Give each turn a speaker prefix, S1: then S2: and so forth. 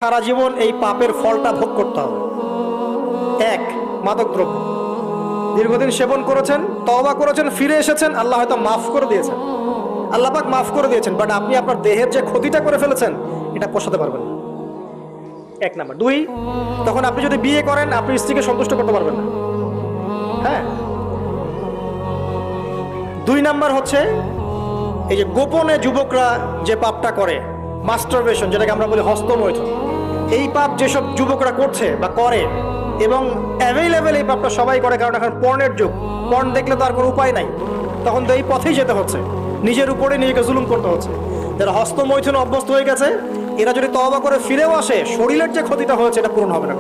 S1: সারা জীবন এই পাপের ফলটা ভোগ করতে হবে। এক, মাদক দ্রব্য দীর্ঘদিন সেবন করেছেন, তওবা করেছেন, ফিরে এসেছেন, আল্লাহ হয়তো মাফ করে দিয়েছেন, আল্লাহ পাক মাফ করে দিয়েছেন, বাট আপনি আপনার দেহের যে ক্ষতিটা করে ফেলেছেন এটা পোষাতে পারবেন না। এক নাম্বার। দুই, তখন আপনি যদি বিয়ে করেন আপনি স্ত্রীকে সন্তুষ্ট করতে পারবেন না। হ্যাঁ। দুই নাম্বার হচ্ছে এই যে গোপনে যুবকরা যে পাপটা করে, মাস্টারবেশন, যেটাকে আমরা বলি হস্তমৈথুন, এই পাপ যেসব যুবকরা করছে বা করে, এবং অ্যাভেলেবেল এই পাপটা সবাই করে, কারণ এখন পর্নের যুগ, পর্ন দেখলে তো আর কোনো উপায় নাই, তখন তো এই পথেই যেতে হচ্ছে, নিজের উপরে নিজেকে জুলুম করতে হচ্ছে। যারা হস্তমৈথুনে অভ্যস্ত হয়ে গেছে এরা যদি তওবা করে ফিরেও আসে, শরীরের যে ক্ষতিটা হয়েছে এটা পূরণ হবে না।